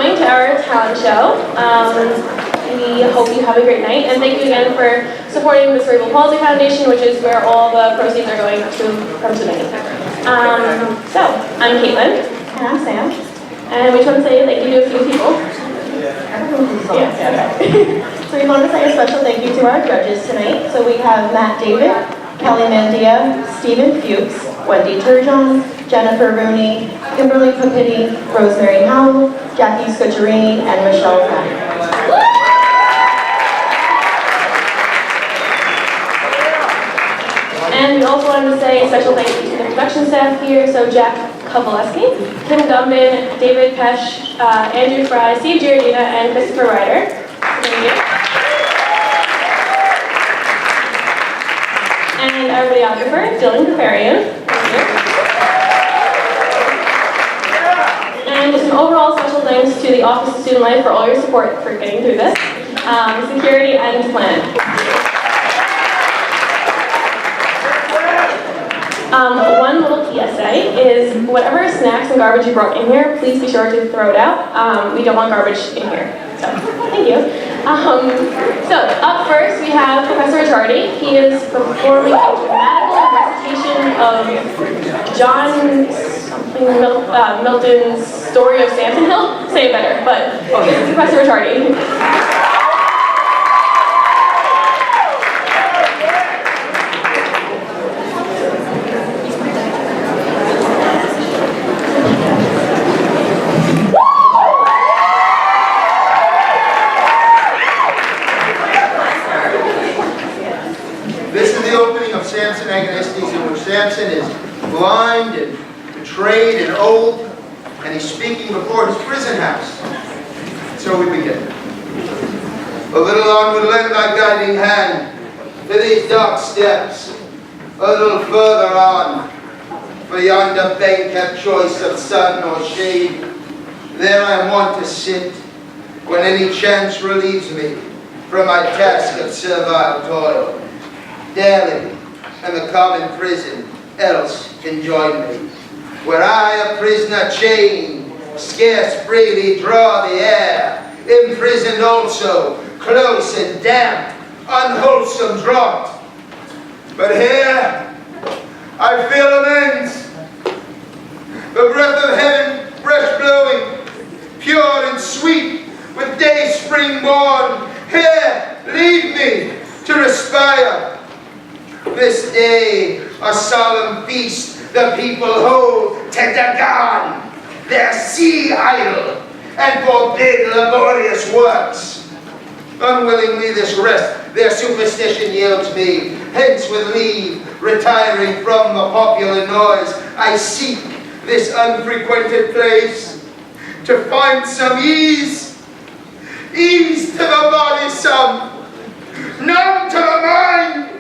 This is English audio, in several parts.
coming to our talent show. We hope you have a great night, and thank you again for supporting the Cerebral Palsy Foundation, which is where all the proceeds are going to from tonight. So, I'm Caitlin. And I'm Sam. And we just want to say thank you to a few people. Yes, okay. So we want to say a special thank you to our judges tonight. So we have Matt David, Kelly Mandia, Stephen Fuchs, Wendy Turgeon, Jennifer Rooney, Kimberly Papiti, Rosemary Howell, Jackie Scucciarini, and Michelle Fenn. And we also wanted to say a special thank you to the production staff here. So Jack Kovaleski, Kim Gumbin, David Pesh, Andrew Fry, Steve Giardina, and Christopher Ryder. Thank you. And our videographer, Dylan Kaparian. Thank you. And just an overall special thanks to the Office of Student Life for all your support for getting through this. Security and plan. One little PSA is whatever snacks and garbage you brought in here, please be sure to throw it out. We don't want garbage in here. So, thank you. So, up first we have Professor Ricciardi. He is performing a dramatical recitation of John Milton's Story of Samson Hill. Say it better, but this is Professor Ricciardi. Samson Agonistes, in which Samson is blind and betrayed and old, and he's speaking before his prison house. So we begin. A little on would lend thy guiding hand to these dark steps, a little further on, for yonder bank have choice of sun or shade. There I want to sit, when any chance relieves me from my task of servile toil. Daily, and the common prison else can join me, where I, a prisoner chained, scarce freely draw the air, imprisoned also, close and damp, unwholesome draught. But here I feel amends, the breath of heaven fresh blowing, pure and sweet, with day spring born. Here lead me to respire. This day, a solemn feast, the people hold to Dagon, their sea idol, and forbid laborious works. Unwillingly this rest their superstition yields me. Hence with leave, retiring from the popular noise, I seek this unfrequented place, to find some ease to the body some, numb to the mind,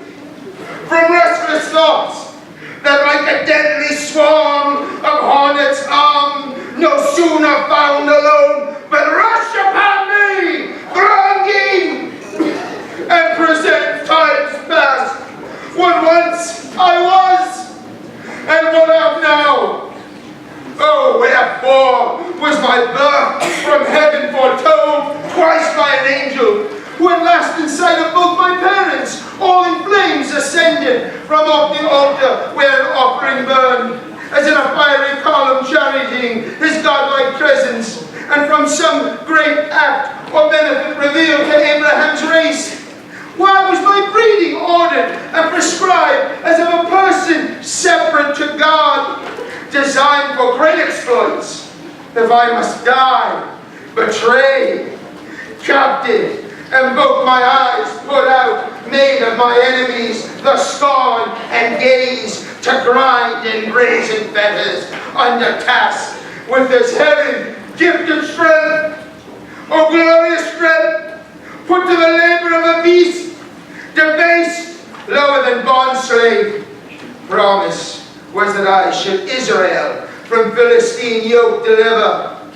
from restless thoughts, that like a deadly swarm of hornets armed, no sooner found alone, but rush upon me, thronging, and present times past, what once I was, and what I am now. Oh, wherefore was my birth from heaven foretold twice by an angel, when last in sight of both my parents, all in flames ascended from off the altar where an offering burned, as in a fiery column charioting his godlike presence, and from some great act or benefit revealed to Abraham's race. Why was my breeding ordered and prescribed as of a person separate to God, designed for great exploits, if I must die, betrayed, captive, and both my eyes put out, made of my enemies the scorn and gaze, to grind in brazen fetters under task with this heaven gifted strength, O glorious strength, put to the labor of a beast, debased, lower than bond slave. Promise was that I should Israel from Philistine yoke deliver.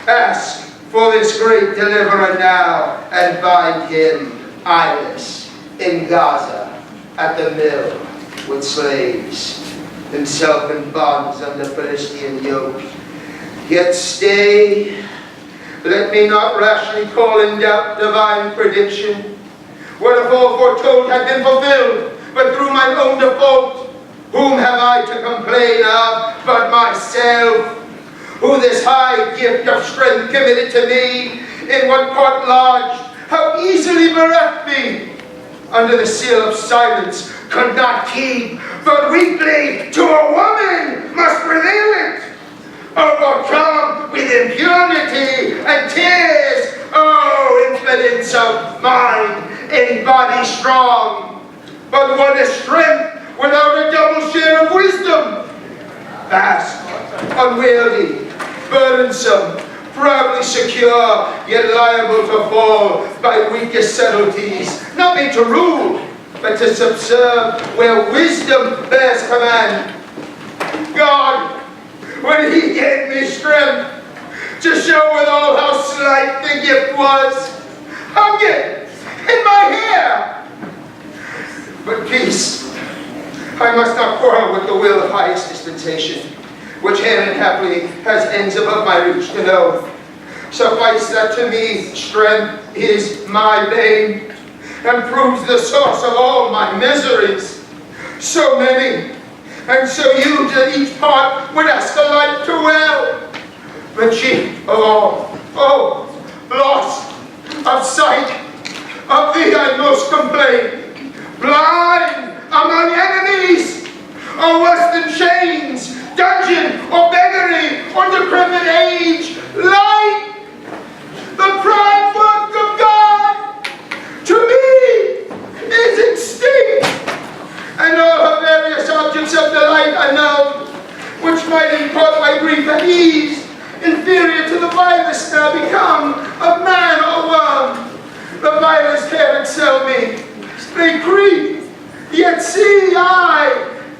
Ask for this great deliverer now, and find him eyeless in Gaza at the mill with slaves, himself in bonds under Philistine yoke. Yet stay Let me not rashly call in doubt divine prediction. What if all foretold had been fulfilled, but through my own default? Whom have I to complain of but myself? Who this high gift of strength committed to me, in what part lodged, how easily bereft me, under the seal of silence could not keep, but weakly to a woman must reveal it. Overcome with impurity and tears, oh, impotence of mind in body strong. But what is strength without a double share of wisdom? Vast, unwieldy, burdensome, proudly secure, yet liable to fall by weakest subtleties, not made to rule, but to subserve where wisdom bears command. God, when He gave me strength to show withal how slight the gift was, hung it in my hair. But peace, I must not quarrel with the will of highest dispensation, which heaven happily has ends above my reach to know. Suffice that to me strength is my bane, and proves the source of all my miseries. So many, and so you to each part would ask alike to well. But chief of all, oh, lost of sight, of thee I most complain. Blind among enemies, or worse than chains, dungeon, or beggary, or decrepit age, light, the prime work of God, to me is extinct, and all her various objects of delight unknown, which might impart my grief at ease, inferior to the vilest now become of man or worm. The vilest care excel me, they creep, yet see I,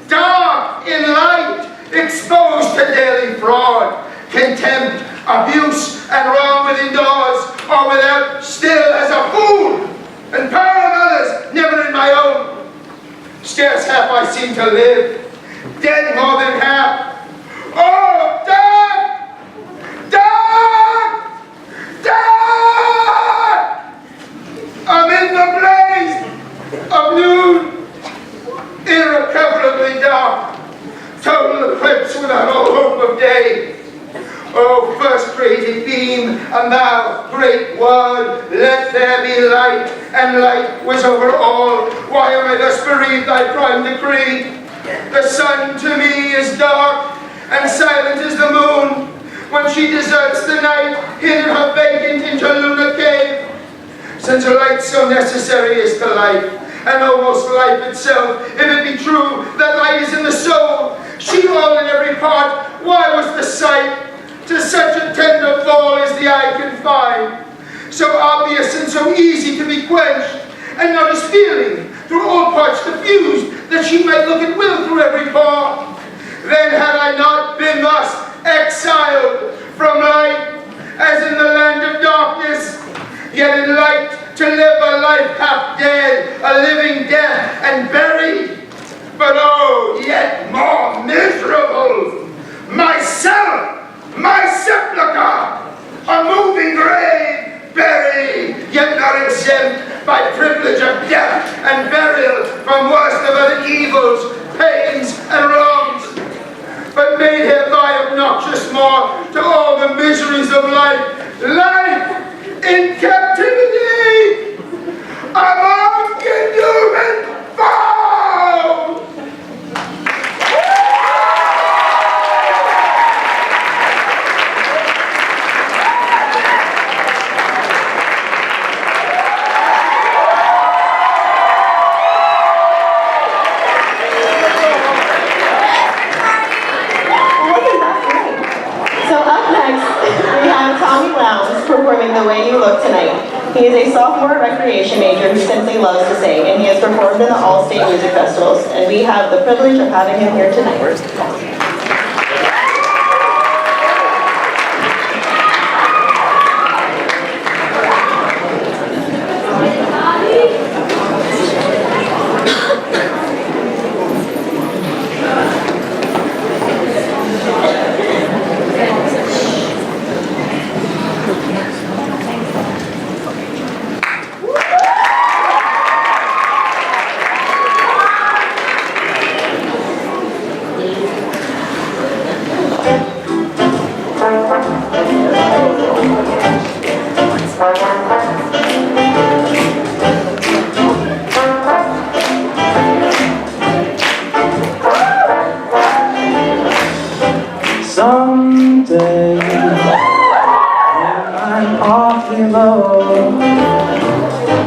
dark in light, exposed to daily fraud, contempt, abuse, and wrong within doors, or without, still as a fool, and power of others, never in my own. Scarce half I seem to live, dead more than half. Oh, death! Death! Death! I'm in the blaze of noon, irrecoverably dark, total eclipse without all hope of day. O first created beam, and thou, great word, let there be light, and light was over all. Why am I thus bereaved thy prime decree? The sun to me is dark, and silent is the moon, when she deserts the night, hid in her vacant interlunar cave. Since a light so necessary is to life, and almost life itself, if it be true that light is in the soul, she all in every part, why was the sight to such a tender fall as the eye can find, so obvious and so easy to be quenched, and not as feeling through all parts diffused, that she might look at will through every part? Then had I not been thus exiled from light, as in the land of darkness, yet in light to live a life half dead, a living death, and buried. But oh, yet more miserable, myself, my sepulchre, a moving grave, buried, yet not exempt by privilege of death and burial from worst of other evils, pains, and wrongs, but made hereby obnoxious more to all the miseries of life, life in captivity, among inhuman foes! Performing The Way You Look Tonight. He is a sophomore recreation major who simply loves to sing, and he has performed in the All-State Music Festivals, and we have the privilege of having him here tonight.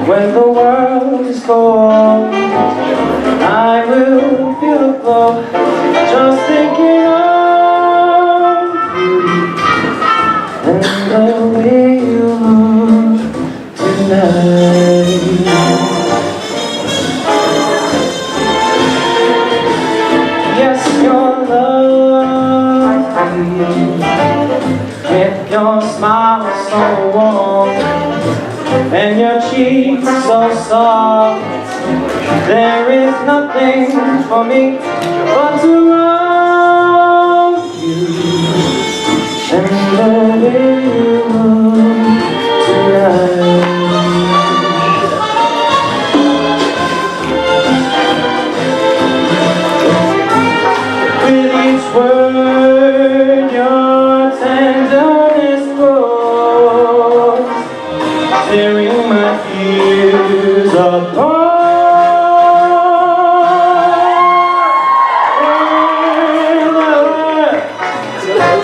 When the world is cold, I will feel a glow just thinking of you and the way you move tonight. Yes, you're lovely, with your smile so warm and your cheeks so soft. There is nothing for me but to love you and the way you move tonight. With each word your tenderness grows, tearing my fears apart.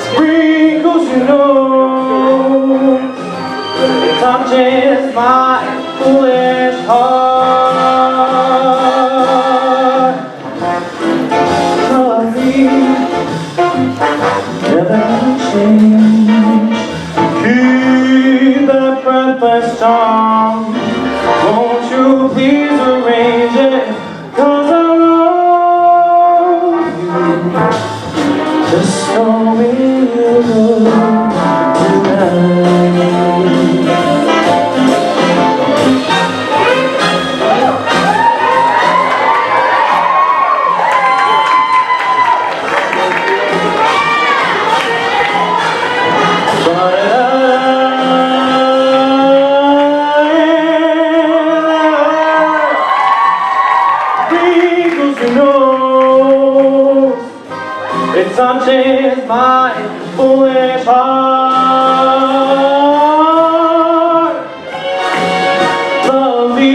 Sprinkles, you know, it touches my foolish heart. Love me, never change. Keep that breathless charm. Won't you please arrange it? 'Cause I love you, just the way you look tonight. Because you know it touches my foolish heart. Love me,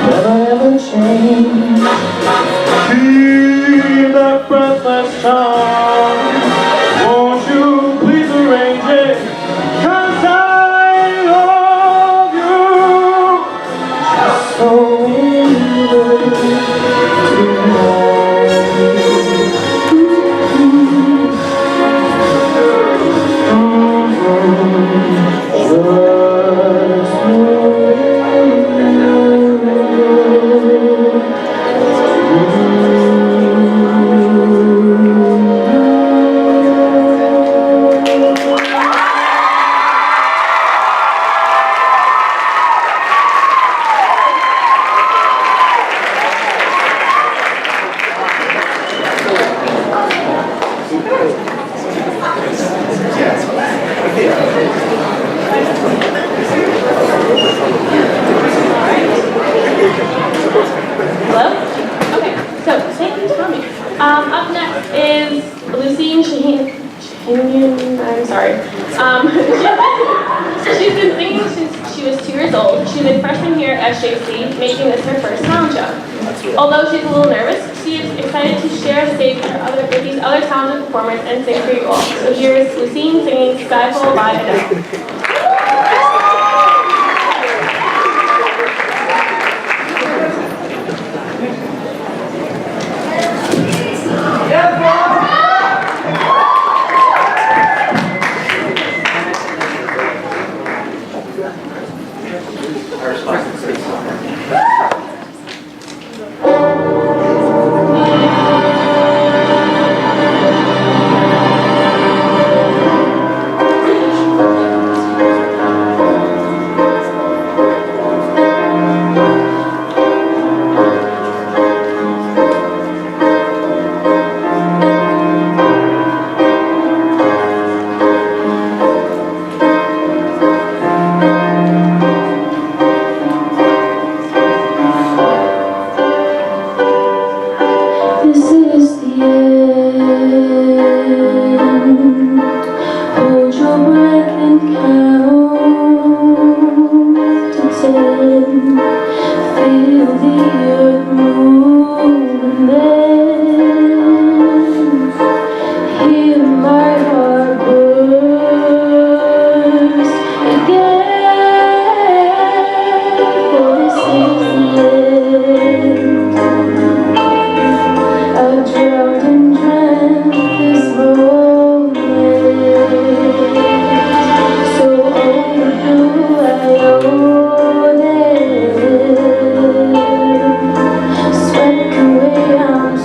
never ever change. Keep that breathless charm. Won't you please arrange it? 'Cause I love you just so Hello? Okay, so thank you for coming. Up next is Lucine Shaheen. I'm sorry. She's been singing since she was 2 years old. She's a freshman here at SGA, making this her first talent show. Although she's a little nervous, she is excited to share the stage with these other talented performers and sing for you all. So here's Lucine singing Skyfall by Adele. Swept away, I'm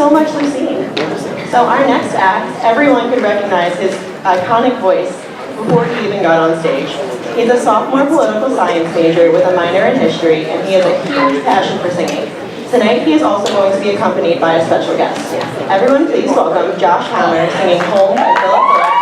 so much, Lucine. So our next act, everyone could recognize his iconic voice before he even got on stage. He's a sophomore political science major with a minor in history, and he has a huge passion for singing. Tonight, he is also going to be accompanied by a special guest. Everyone, please welcome Josh Hammer singing Home by Philip Phillips.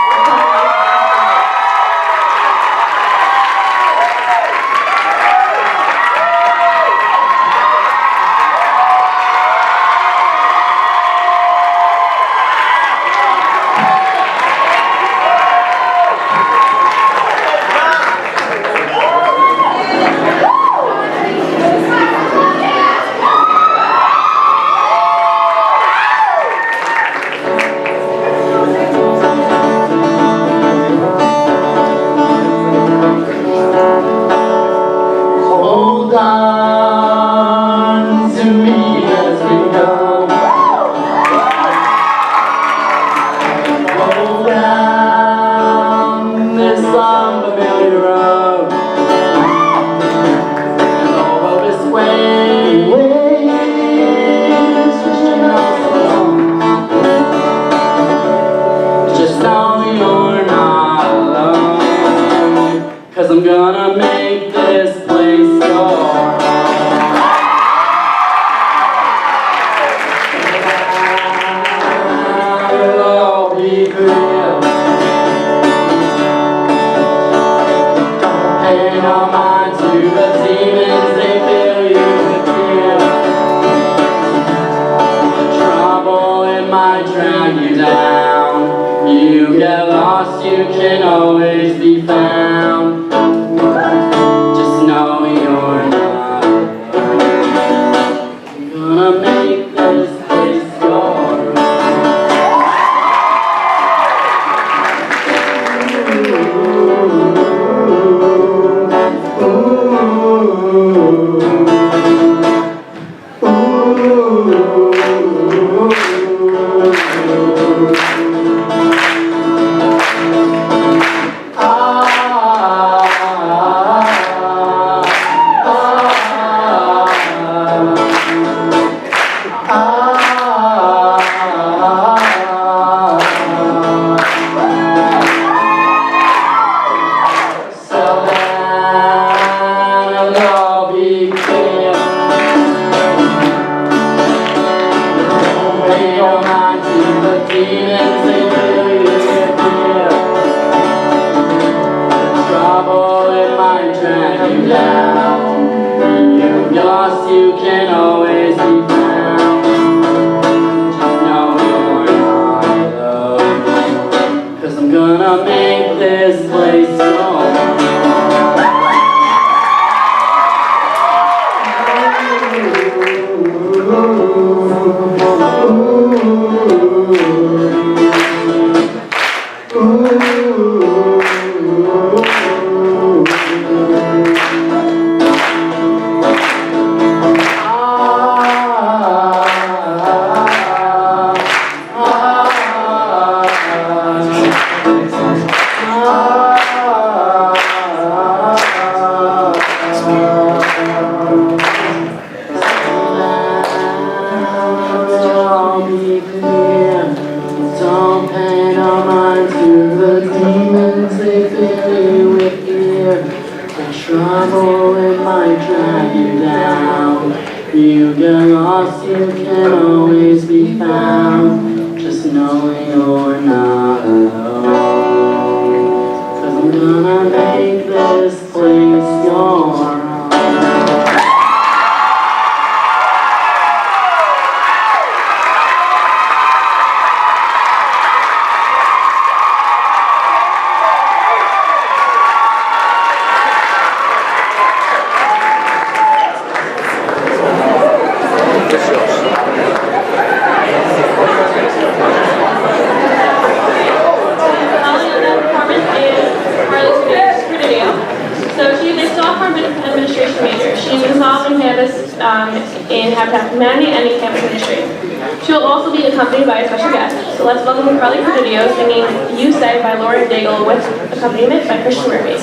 You can always be found. Just know you're not alone. 'Cause I'm gonna make this place go. Don't pay no mind to the demons, they fill you with fear. The trouble it might drag you down. You get lost, you can always be found. Just know you're not alone. 'Cause I'm gonna make this place your home. Administration major. She's involved in campus in Habitat for Humanity and in campus administration. She will also be accompanied by a special guest. So let's welcome Carly Presidio singing "You Say" by Lauren Daigle with accompaniment by Christian Murphy.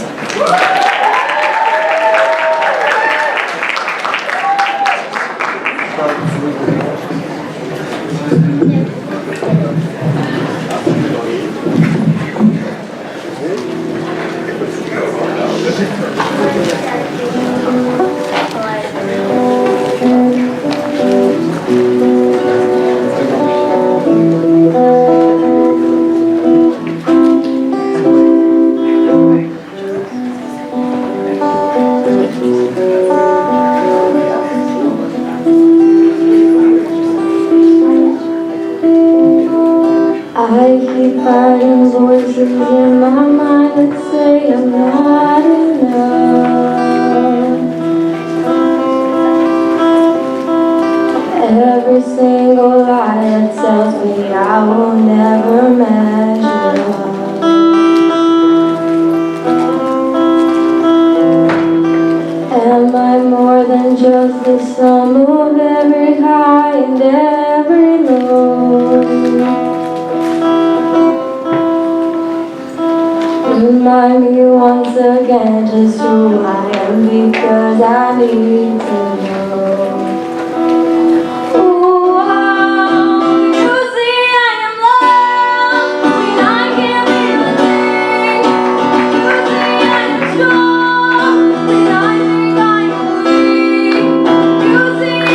I keep fighting voices in my mind that say I'm not enough. Every single lie that tells me I will never measure up. Am I more than just the sum of every high and every low? Remind me once again just who I am, because I need to know. Ooh, oh, you see I am lost when I can't feel a thing. You see I am strong when I think I am weak. You see I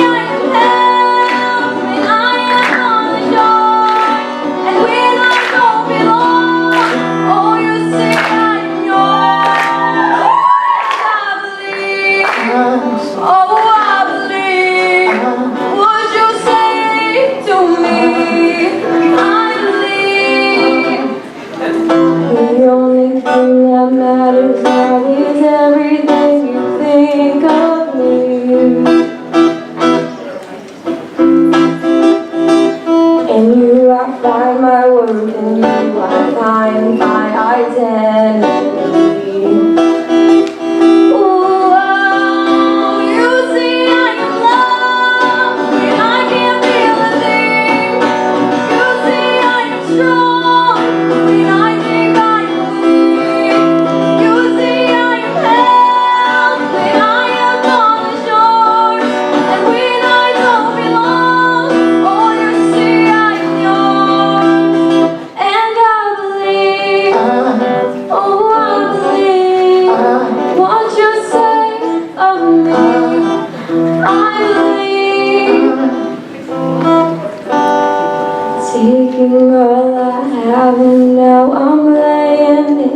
taking all I have and now I'm laying it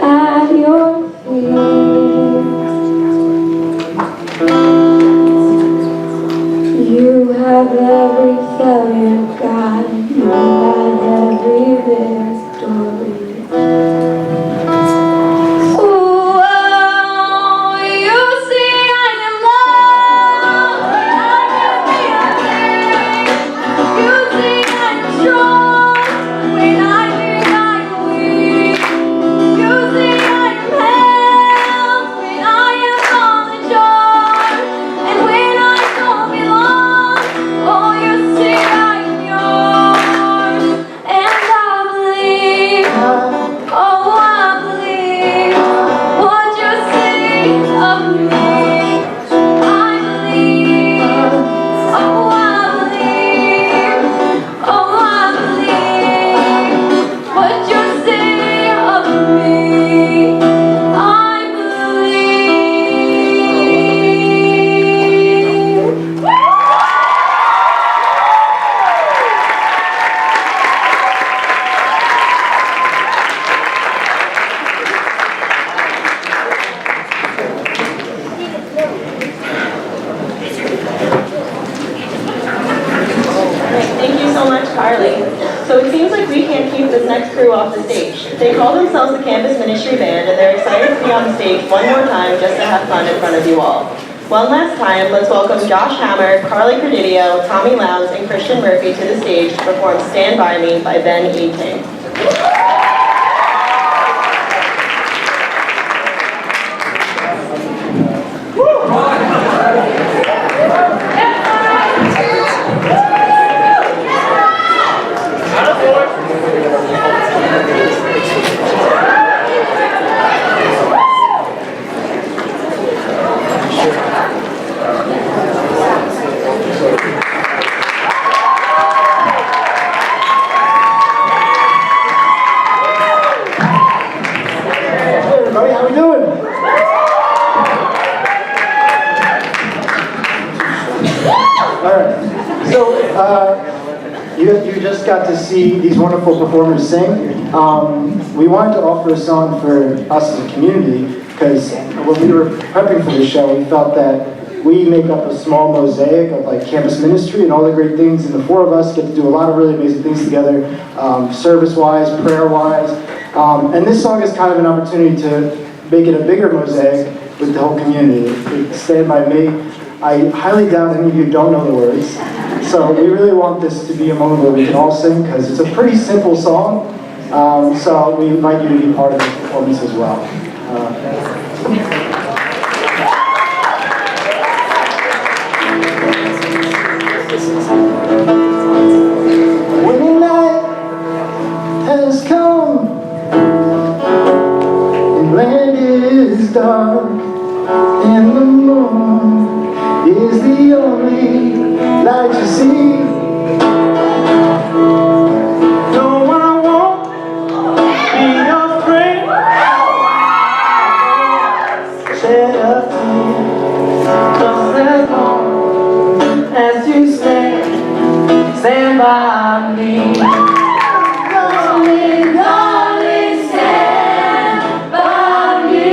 at your feet. You have every failure, God. You have every victory. Ooh, oh, you see I am loved, and I can be a thing. You see I'm strong when I think I'm weak. You see I am held when I am falling short, and when I don't belong. Oh, you see I am yours, and I believe. Oh, I believe what you say of me. I believe. Oh, I believe. Oh, I believe what you say of me. I believe. Thank you so much, Carly. So it seems like we can't keep this next crew off the stage. They call themselves the Campus Ministry Band, and they're excited to be on stage one more time just to have fun in front of you all. One last time, let's welcome Josh Hammer, Carly Credidio, Tommy Lowndes, and Christian Murphy to the stage to perform Stand By Me by Ben E. King. Everybody, how we doing? All right. So you just got to see these wonderful performers sing. We wanted to offer a song for us as a community because when we were prepping for this show, we felt that we make up a small mosaic of like campus ministry and all the great things, and the four of us get to do a lot of really amazing things together, service-wise, prayer-wise. And this song is kind of an opportunity to make it a bigger mosaic with the whole community. Stand By Me. I highly doubt any of you don't know the words. So we really want this to be a moment where we can all sing because it's a pretty simple song. So we invite you to be part of this performance as well. When the night has come and land is dark and the moon is the only light you see. No, I won't be afraid. Shed a tear, 'cause as long as you stand by me. Darling, darling, stand by me.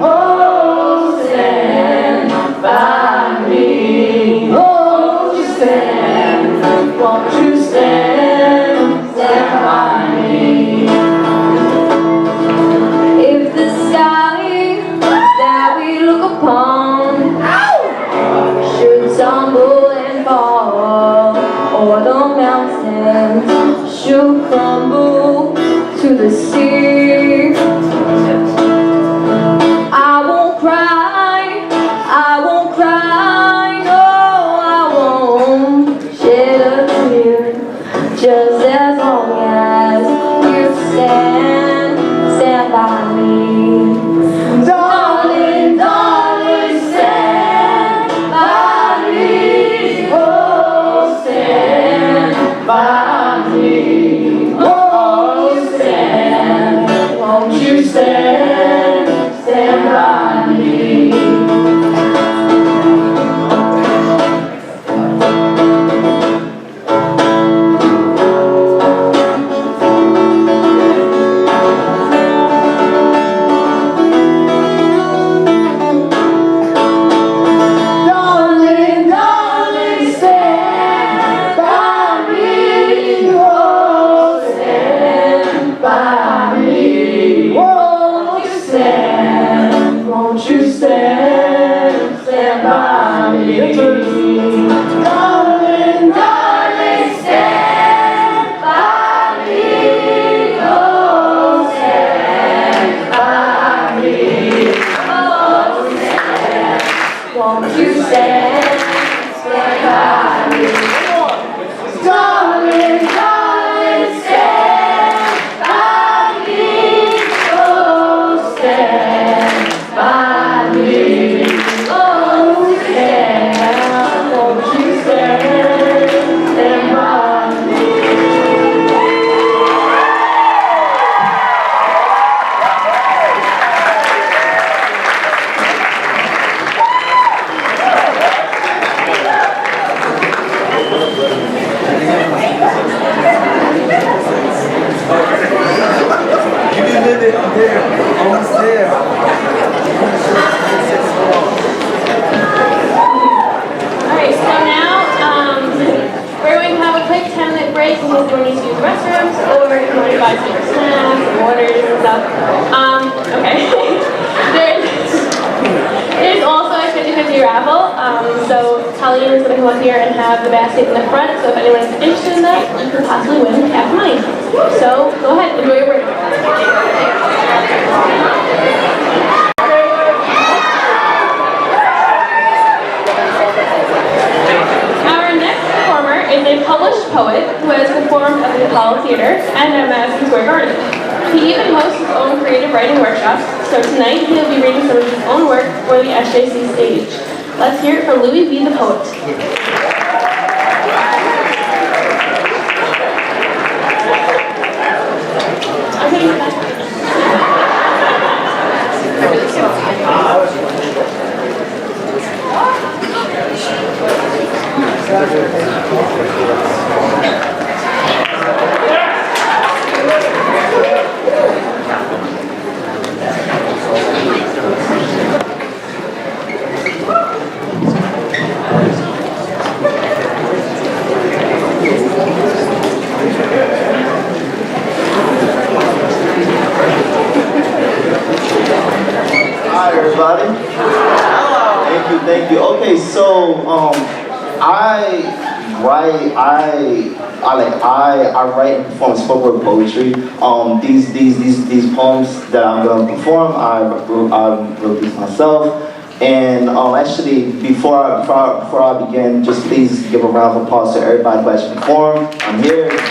Oh, Stand by me. won't you stand? Won't you stand by me? If the sky that we look upon should tumble and fall, or the mountains should crumble to the sea, I won't cry, no, I won't shed a tear, just as long as you stand by me. Darling, darling, stand by me. Oh, stand by me. Oh, stand. Won't you stand by me? You can live it up there, almost there. Alright, so now we're going to have a quick 10-minute break in case anyone needs to use the restrooms or if you want to buy some snacks and waters and stuff. Okay. There's also a 50-50 raffle. So Colleen is going to come up here and have the basket in the front. So if anyone is interested in that, you could possibly win half money. So go ahead, enjoy your break. Our next performer is a published poet who has performed at the Apollo Theater and at Madison Square Garden. He even hosts his own creative writing workshops, so tonight he'll be reading some of his own work for the SJC stage. Let's hear it from Louis V. the Poet. Hi everybody. Thank you. Okay, so I write and perform spoken word poetry. These poems that I'm gonna perform, I wrote these myself. And actually, before I begin, just please give a round of applause to everybody who actually performed. I'm here. It's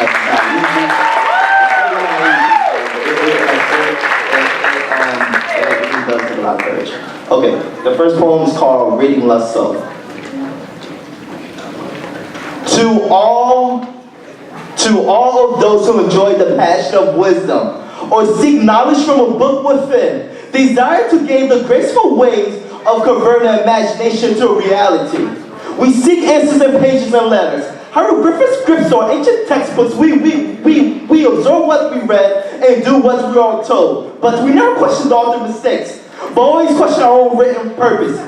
not easy. Okay, the first poem is called Reading Less So. To all of those who enjoy the passion of wisdom, or seek knowledge from a book within, desire to gain the graceful ways of converting imagination to reality. We seek answers in pages and letters, hieroglyphic scripts or ancient textbooks. We absorb what we read and do what we are told, but we never question all the mistakes, but always question our own written purpose.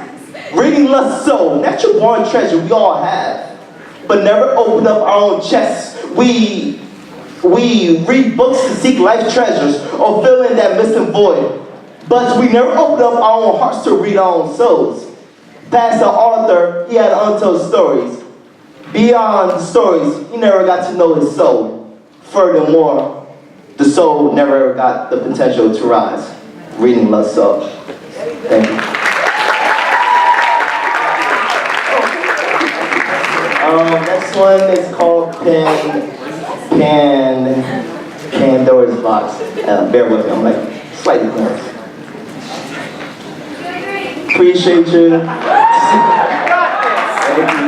Reading less so, natural born treasure we all have, but never open up our own chests. We read books to seek life treasures or fill in that missing void, but we never open up our own hearts to read our own souls. Past the author, he had untold stories. Beyond the stories, he never got to know his soul. Furthermore, the soul never got the potential to rise. Reading less so. Thank you. Next one is called Pandora's Box. Bear with me, I'm like slightly nervous. Appreciate you. Thank you.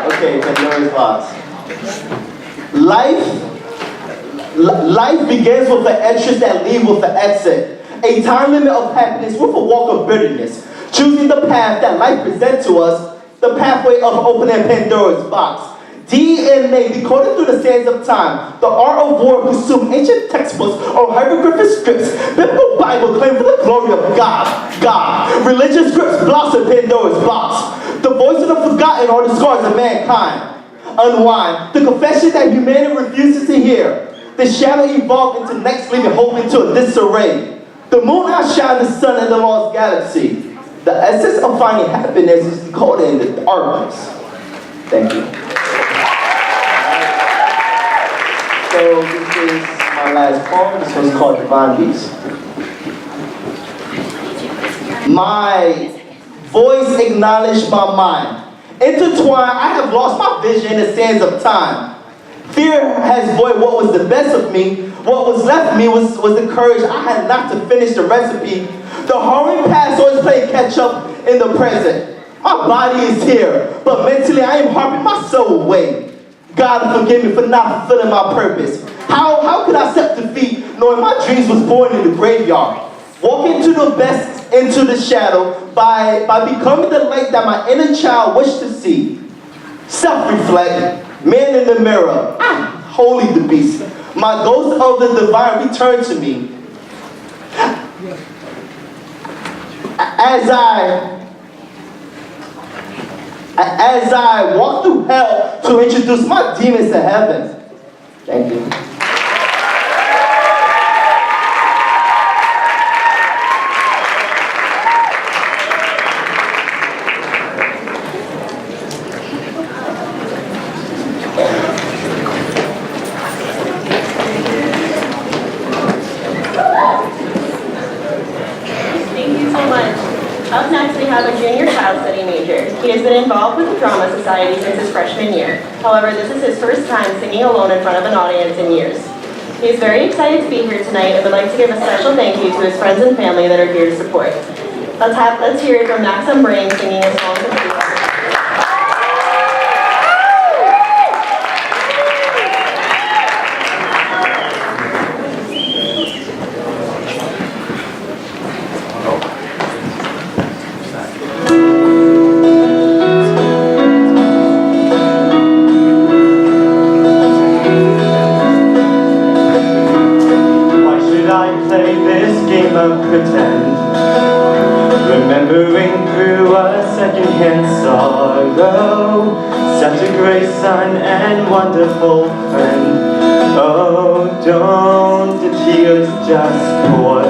Okay, Pandora's Box. Life begins with the entrance and leaves with the exit. A time limit of happiness with a walk of bitterness. Choosing the path that life presents to us, the pathway of opening Pandora's box. DNA decoded through the sands of time. The art of war consumed ancient textbooks or hieroglyphic scripts. Biblical Bible claim for the glory of God. Religious scripts blossom Pandora's box. The voice of the forgotten or the scars of mankind. Unwind. The confession that humanity refuses to hear. The shadow evolved into next leaving hope into a disarray. The moon outshines the sun in the lost galaxy. The essence of finding happiness is decoded in the darkness. Thank you. So this is my last poem. This one's called Divine Beast. My voice acknowledged my mind. Intertwined, I have lost my vision in the sands of time. Fear has void what was the best of me. What was left of me was the courage I had not to finish the recipe. The hurrying past always playing catch up in the present. My body is here, but mentally I am harping my soul away. God forgive me for not fulfilling my purpose. How could I accept defeat knowing my dreams was born in the graveyard? Walking to the best into the shadow by becoming the light that my inner child wished to see. Self-reflect, man in the mirror, holy the beast. My ghost of the divine returned to me. As I walk through hell to introduce my demons to heaven. Thank you. Thank you so much. Up next, we have a junior child study major. He has been involved with the Drama Society since his freshman year. However, this is his first time singing alone in front of an audience in years. He is very excited to be here tonight and would like to give a special thank you to his friends and family that are here to support. Let's hear it from Maxim Brain singing a song for people. Pretend, remembering through a second-hand sorrow, such a great son and wonderful friend. Oh, don't the tears just pour?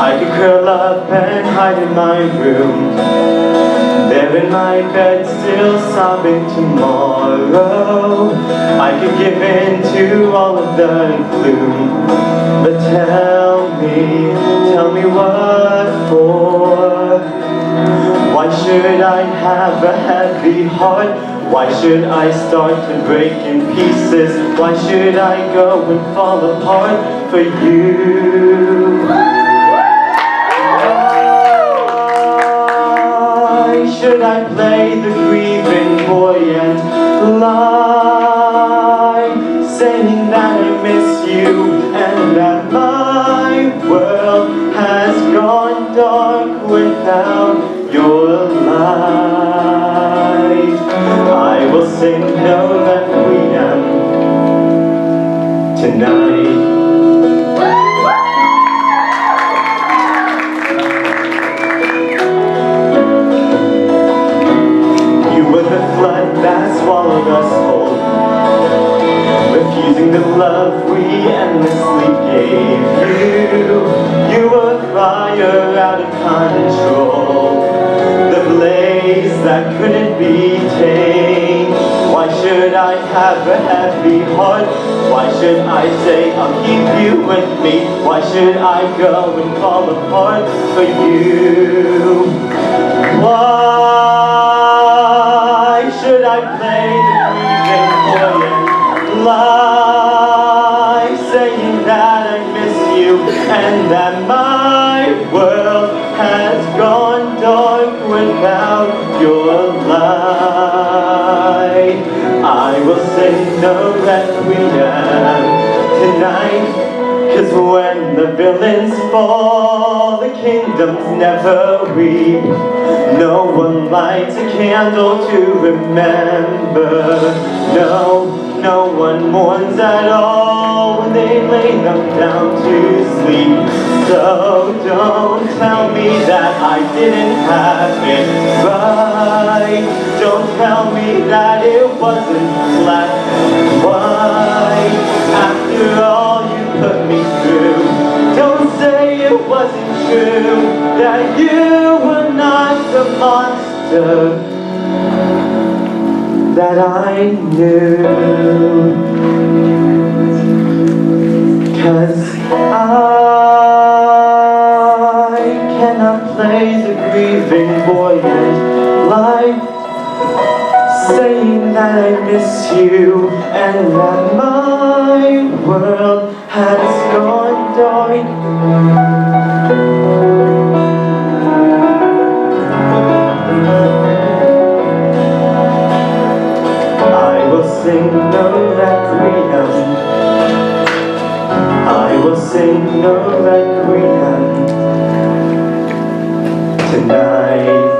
I could curl up and hide in my room, there in my bed still sobbing tomorrow. I could give in to all of the gloom, but tell me what for? Why should I have a heavy heart? Why should I start to break in pieces? Why should I go and fall apart for you? Why should I play the grieving boy and lie, saying that I miss you and that my world has gone dark without your light? I will sing no requiem tonight. You were the flood that swallowed us whole, refusing the love we endlessly gave you. You were fire out of control, the blaze that couldn't be tamed. Why should I have a heavy heart? Why should I say I'll keep you with me? Why should I go and fall apart for you? Why should I play the grieving boy and lie, saying that I miss you and that my world has gone dark without your light? I will sing no requiem tonight, 'cause when the villains fall, the kingdoms never weep. No one lights a candle to remember. No one mourns at all when they lay them down to sleep. So don't tell me that I didn't have it right. Don't tell me that it wasn't black and white. After all you put me through, don't say it wasn't true, that you were not the monster that I knew. 'Cause I cannot play the grieving boy and lie, saying that I miss you and that my world has gone dark. I will sing no requiem. I will sing no requiem tonight.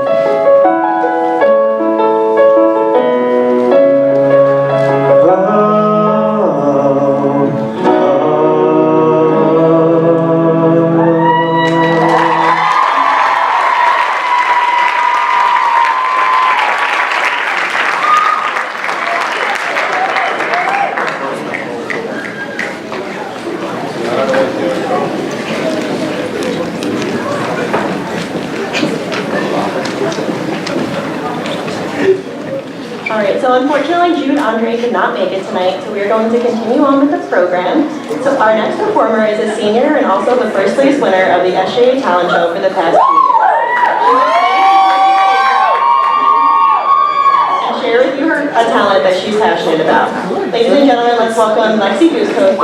So unfortunately, Jude Andre could not make it tonight, so we are going to continue on with the program. So our next performer is a senior and also the first place winner of the SGA Talent Show for the past 2 years. And share with you a talent that she's passionate about. Ladies and gentlemen, let's welcome Lexi Guzco.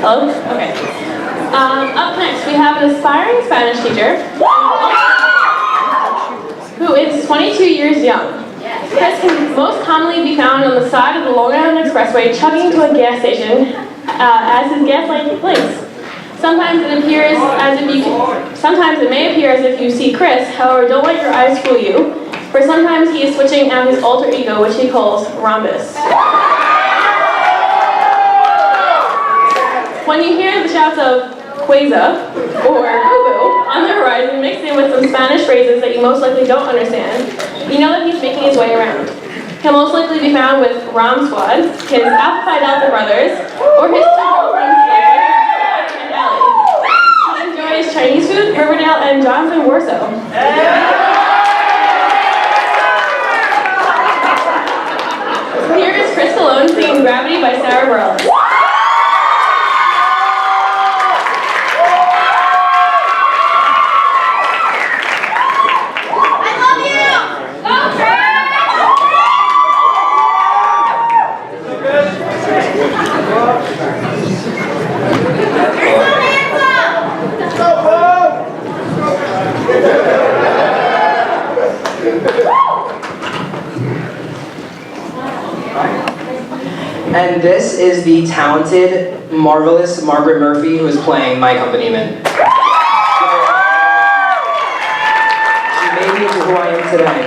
Okay. Up next, we have an aspiring Spanish teacher who is 22 years young. Chris can most commonly be found on the side of the Long Island Expressway chugging to a gas station as his gas light blinks. Sometimes it may appear as if you see Chris, however, don't let your eyes fool you, for sometimes he is switching out his alter ego, which he calls Rhombus. When you hear the shouts of Queza or boo-boo on the horizon mixed in with some Spanish phrases that you most likely don't understand, you know that he's making his way around. He'll most likely be found with Rom Squad, his Alpha Phi Delta brothers, or his two girlfriends and Ellie. He enjoys Chinese food, Riverdale, and Jonathan Warso. Here is Chris Stallone singing Gravity by Sarah Bareilles. And this is the talented, marvelous Margaret Murphy who is playing my accompaniment. She made me into who I am today.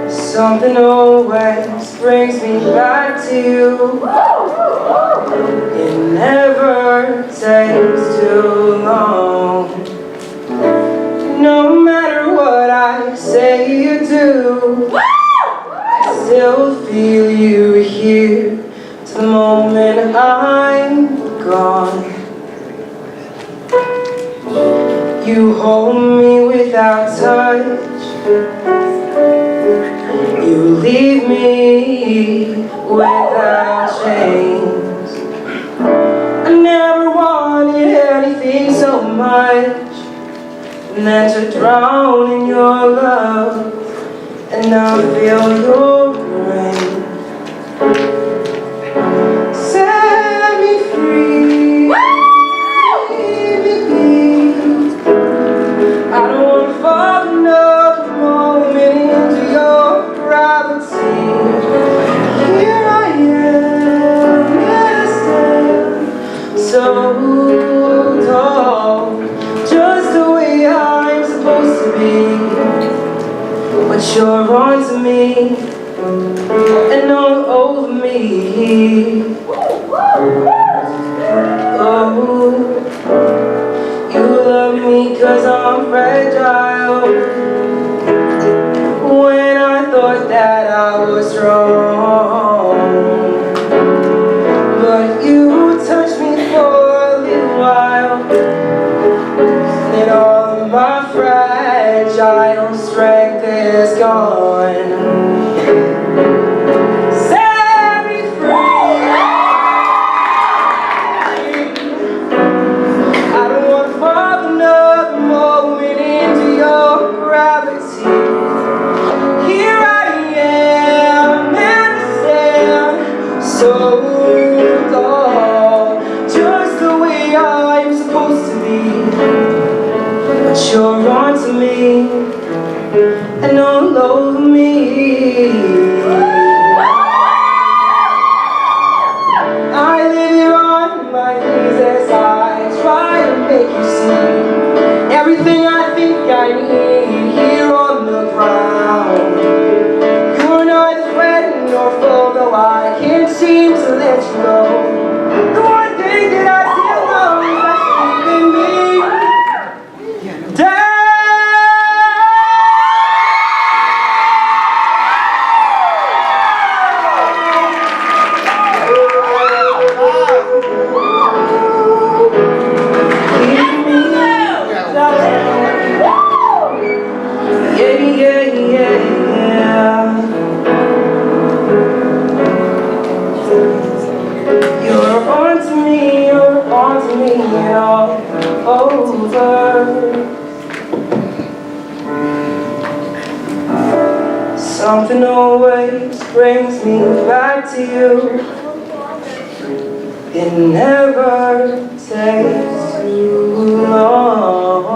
Something always brings me back to you. It never takes too long. No matter what I say you do, I still feel you here to the moment I'm gone. You hold me without touch. You leave me without chains. I never wanted anything so much than to drown in your love, and now feel your rain. Set me free, leave me be. I don't want to fall another moment into your gravity. Here I am, and I stand so tall, just the way I'm supposed to be. But you're onto me and all over me. Oh, you love me 'cause I'm fragile, when I thought that I was strong. But you touched me for a little while, and all of my fragile strength is gone. Set me free. I don't want to fall another moment into your gravity. Here I am, and I stand so tall, just the way I'm supposed to be. But you're onto me and all over me. I live here on my knees as I try to make you see everything I think I need here on the ground. You're not a friend nor foe, though I can't seem to let you go. The one thing that I still know is that you're keeping me down. You're onto me and all over. Something always brings me back to you. It never takes too long.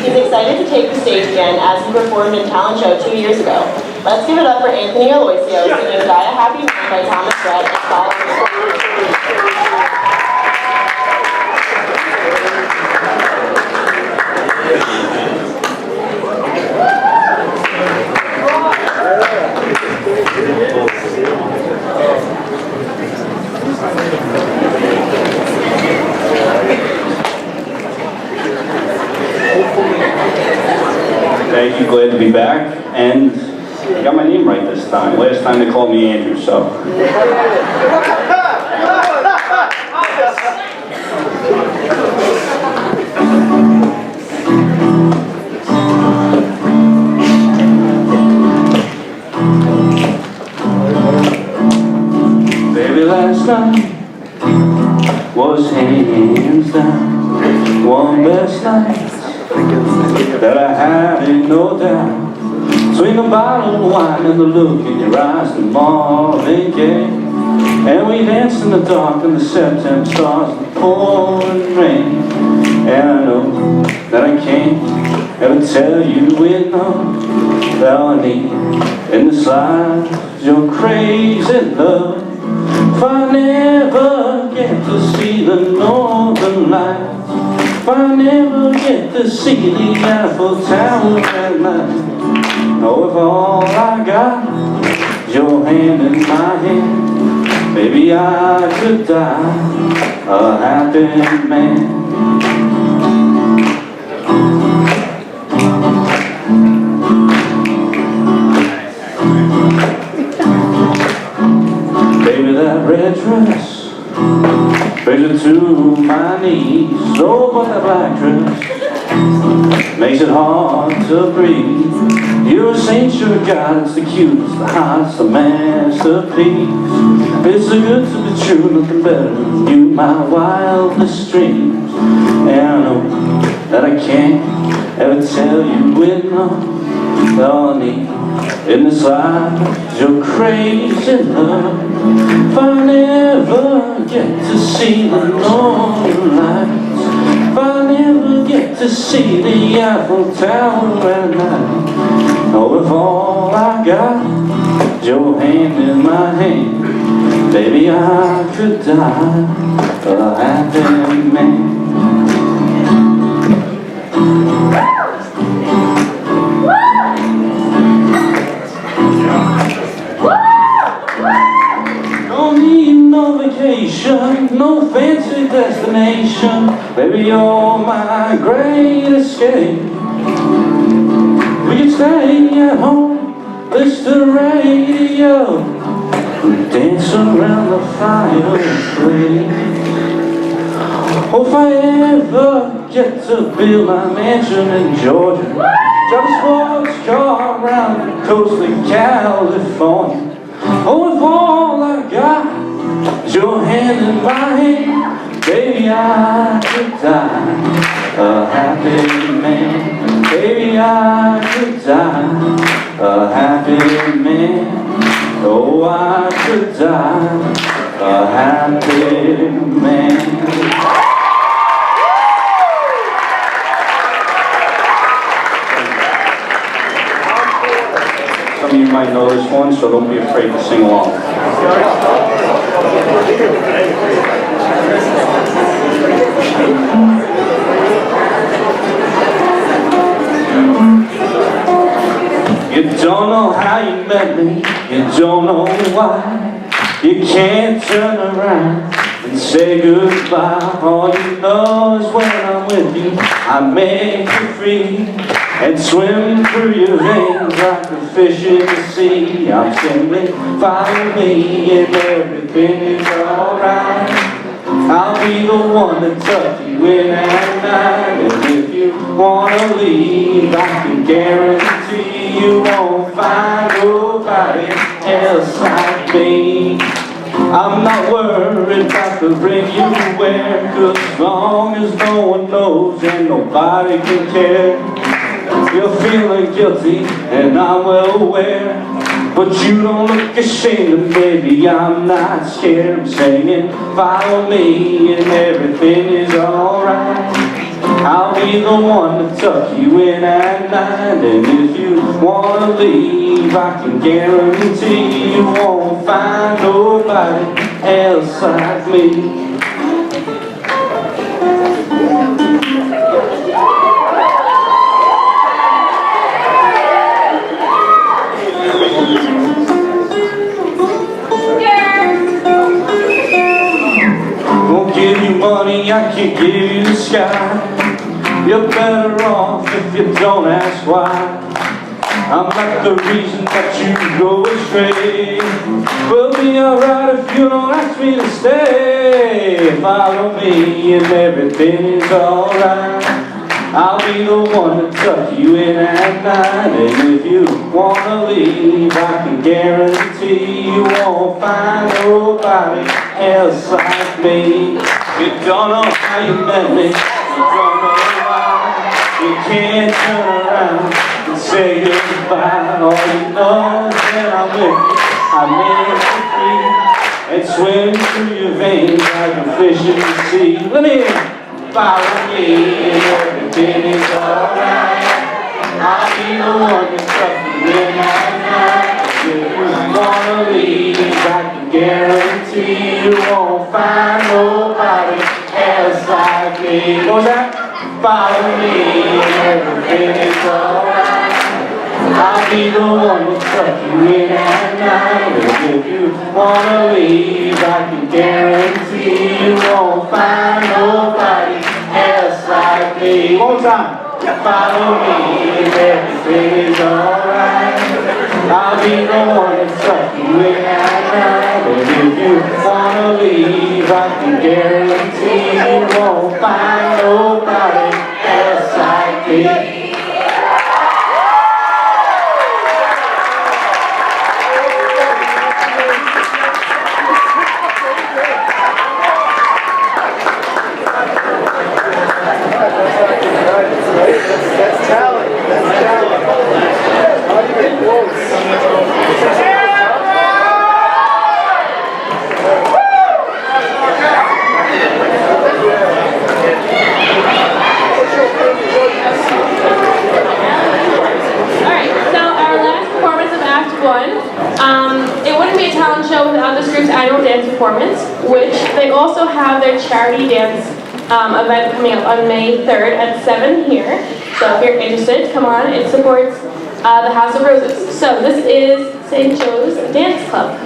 He's excited to take the stage again as he performed in Talent Show 2 years ago. Let's give it up for Anthony Aloisio singing Die a Happy Man by Thomas Rhett and Solomon. Thank you, glad to be back, and I got my name right this time. Last time they called me Andrew, so. Baby, last night was hands down one best night that I had in no doubt. Between the bottle of wine and the look in your eyes and Marvin Gaye, and we danced in the dark in the September stars and the pouring rain. And I know that I can't ever tell you enough that I need in this life your crazy love. If I never get to see the northern lights, if I never get to see the Eiffel Tower at night, oh, if all I got is your hand in my hand, maybe I could die a happy man. Baby, that red dress brings it to my knees. Oh, but that black dress makes it hard to breathe. You're a saint, you're a god, it's the cutest, the hottest, the masterpiece. It's so good to be true, nothing better than you, my wildest dreams. And I know that I can't ever tell you enough that all I need in this life is your crazy love. If I never get to see the northern lights, if I never get to see the Eiffel Tower at night, oh, if all I got is your hand in my hand, baby, I could die a happy man. Don't need no vacation, no fancy destination, baby, you're my great escape. We can stay at home, listen to the radio, and dance around the fireplace. Oh, if I ever get to build my mansion in Georgia, drive a sports car around the coast of California. Oh, if all I got is your hand in my hand, baby, I could die a happy man. Baby, I could die a happy man. Oh, I could die a happy man. Some of you might know this one, so don't be afraid to sing along. You don't know how you met me, you don't know why. You can't turn around and say say goodbye. All you know is when I'm with you, I make you free and swim through your veins like a fish in the sea. I'm singing, follow me and everything is alright. I'll be the one to tuck you in at night. And if you wanna leave, I can guarantee you won't find nobody else like me. I'm not worried about the ring you wear, 'cause as long as no one knows and nobody can care. You're feeling guilty and I'm well aware, but you don't look ashamed, and baby I'm not scared. I'm saying follow me and everything is alright. I'll be the one to tuck you in at night. And if you wanna leave, I can guarantee you won't find nobody else like me. Give you money, I can give you the sky. You're better off if you don't ask why. I'm not the reason that you go astray. We'll be alright if you don't ask me to stay. Follow me and everything is alright. I'll be the one to tuck you in at night. And if you wanna leave, I can guarantee you won't find nobody else like me. You don't know how you met me, you don't know why. You can't turn around and say goodbye. All you know is that I'm with you, I make you free and swim through your veins like a fish in the sea. Let me in. Follow me and everything is alright. I'll be the one to tuck you in at night. If you wanna leave, I can guarantee you won't find nobody else like me. What's that? Follow me and everything is alright. I'll be the one to tuck you in at night. And if you wanna leave, I can guarantee you won't find nobody else like me. One more time. Follow me and everything is alright. I'll be the one to tuck you in at night. And if you wanna leave, I can guarantee you won't find nobody else like me. That's talent. That's talent. How do you get quotes? Alright, so our last performance of Act 1. It wouldn't be a talent show without this group's annual dance performance, which they also have their charity dance event coming up on May 3rd at 7 here. So if you're interested, come on. It supports the House of Roses. So this is St. Joe's Dance Club.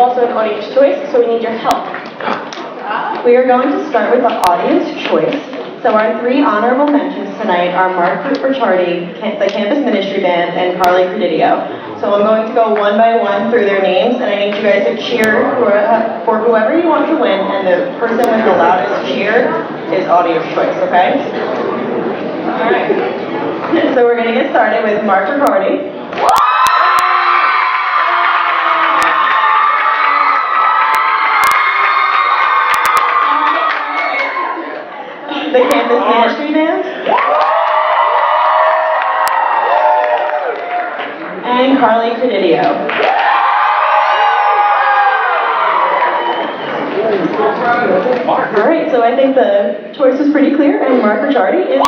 also an audience choice, so we need your help. We are going to start with the audience choice. So our 3 honorable mentions tonight are Mark Ricciardi, the Campus Ministry Band, and Carly Credidio. So I'm going to go one by one through their names, and I need you guys to cheer for whoever you want to win, and the person with the loudest cheer is audience choice, okay? Alright. So we're going to get started with Mark Ricciardi. The Campus Ministry Band. And Carly Credidio. Alright, so I think the choice was pretty clear, and Mark Ricciardi is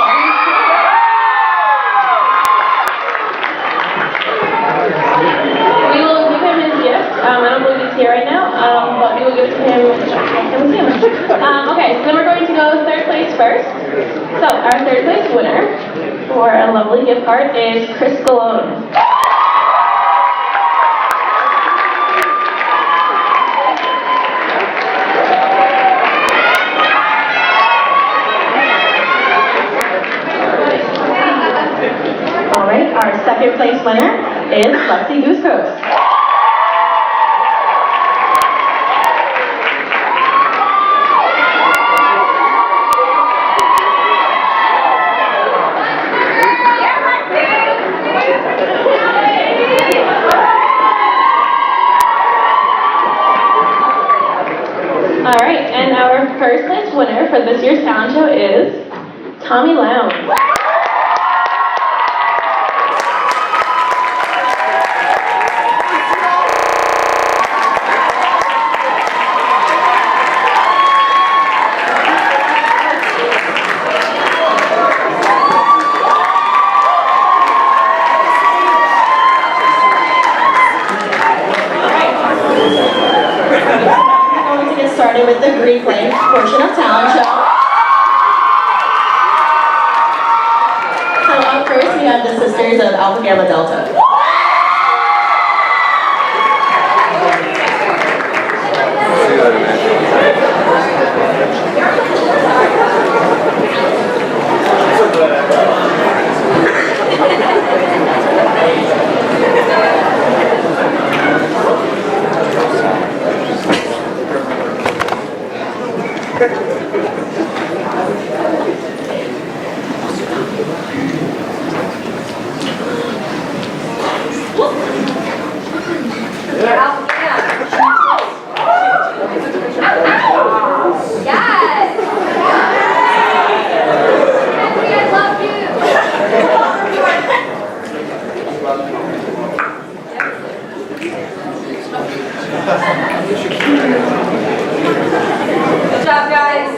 We will give him his gift. I don't believe he's here right now, but we will give it to him. Okay, so then we're going to go third place first. So our third place winner for a lovely gift card is Chris Galone. Alright, our second place winner is Lexi Goosecoast. Alright, and our first place winner for this year's talent show is Tommy Lowndes. Started with the Greek life portion of talent show. So up first we have the Sisters of Alpha Gamma Delta. Good job, guys.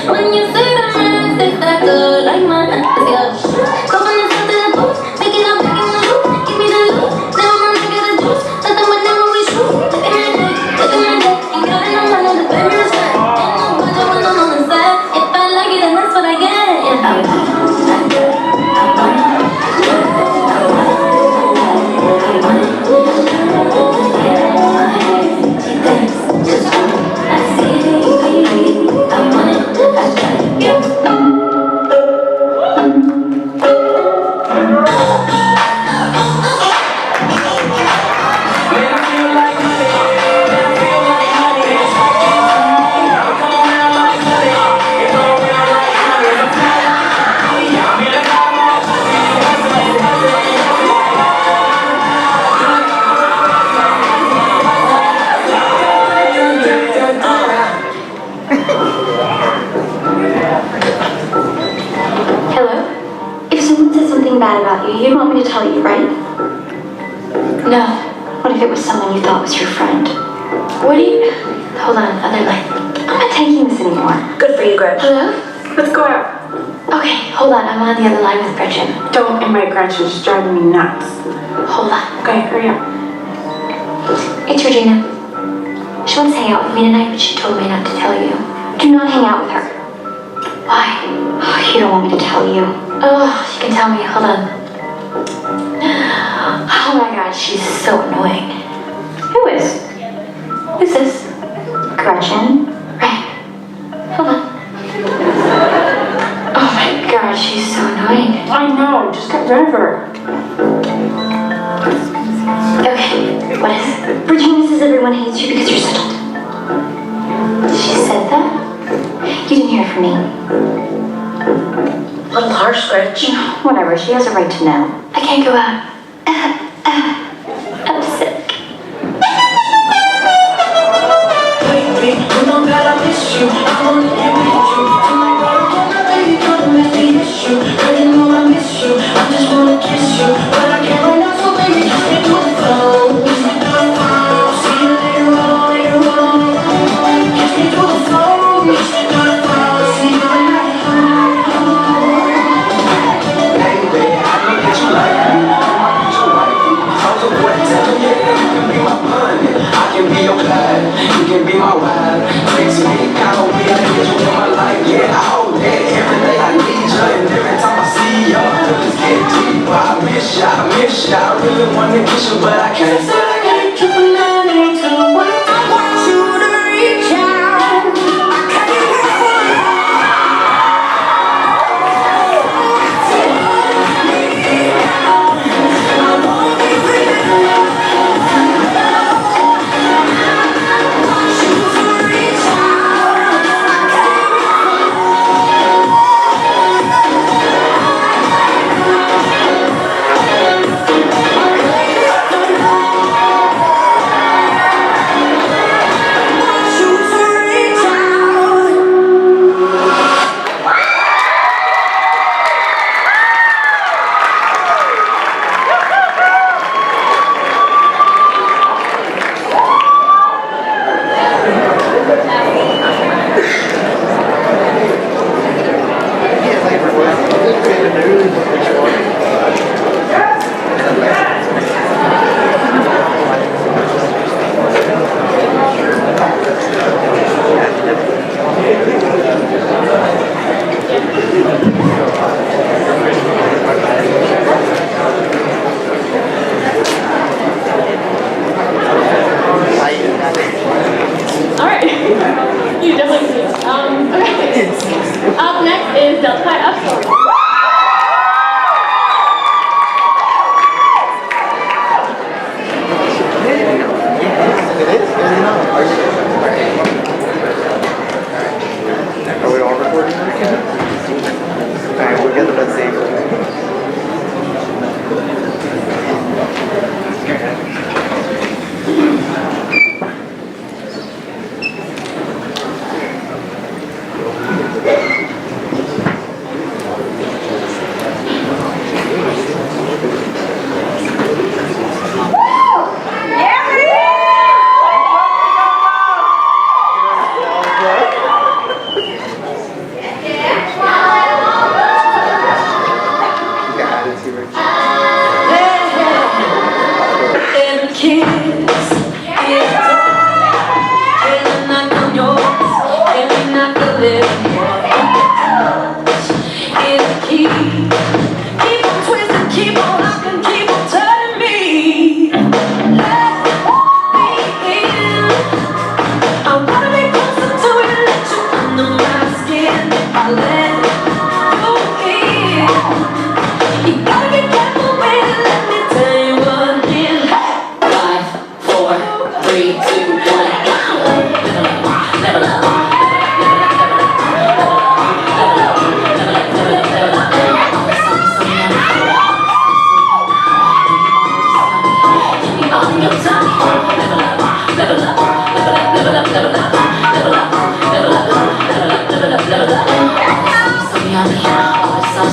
When you friend. What do you... Hold on, other line. I'm not taking this anymore. Good for you, Gretch. Hello? Let's go out. Okay, hold on, I'm on the other line with Gretchen. Don't invite Gretchen, she's driving me nuts. Hold on. Okay, hurry up. It's Regina. She wants to hang out with me tonight, but she told me not to tell you. Do not hang out with her. Why? Oh, you don't want me to tell you. Oh, she can tell me. Hold on. Oh my god, she's so annoying. Who is? Who's this? Gretchen? Right. Hold on. Oh my god, she's so annoying. I know, just get rid of her. Okay, what is it? Regina says everyone hates you because you're settled. She said that? You didn't hear it from me. A little harsh, Gretch. Whatever, she has a right to know. I can't go out. I'm sick. Baby, you know that I miss you. I wanna get with you. Tonight, baby, gonna make me miss you. Girl, you know I miss you. I just wanna kiss you, but I can't right now, so baby, kiss me to the phone. Kiss me to the phone. See you later on, later on. Kiss me to the phone. Kiss me to the phone. See you later on. Baby, I know that you like me. I want you like me. How's the boy tell me, yeah, you can be my money. I can be your Clyde. You can be my wife. Text me, call me, I need you in my life. Yeah, I hold that every day. I need you, and every time I see you, feelings get deeper. I miss you, I really wanna kiss you, but I can't. Said I can't keep an eye into what I want you to reach out. I can't help Alright. You definitely see. Okay. Up next is Delta Upswing. Are we all recording? Alright, we'll get the best save.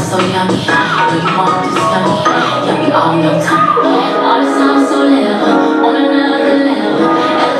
So yummy, do you want this yummy? Yummy all your time. All the sounds so level, on another level.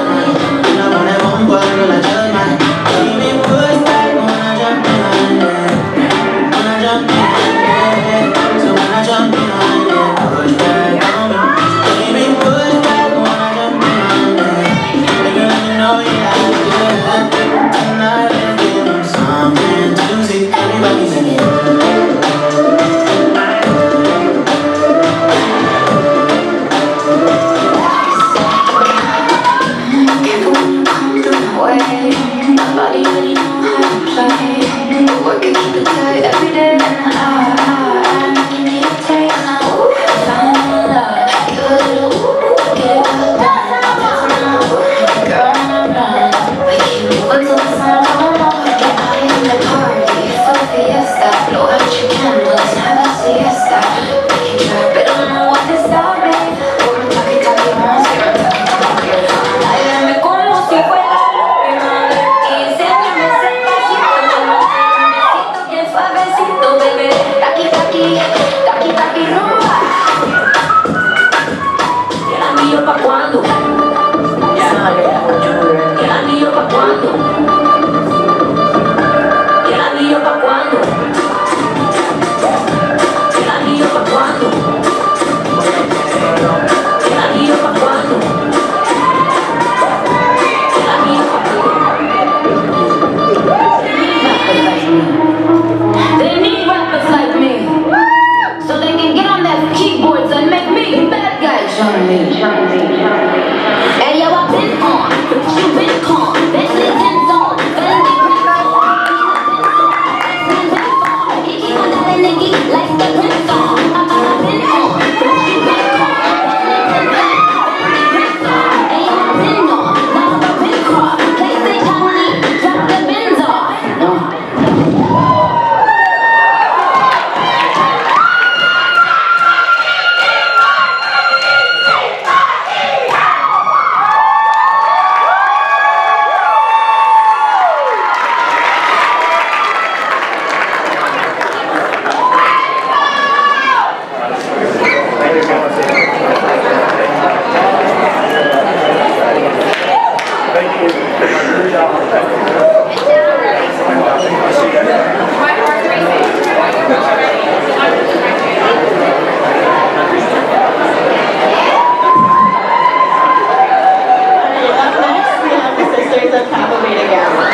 the Kappa Beta Gamma.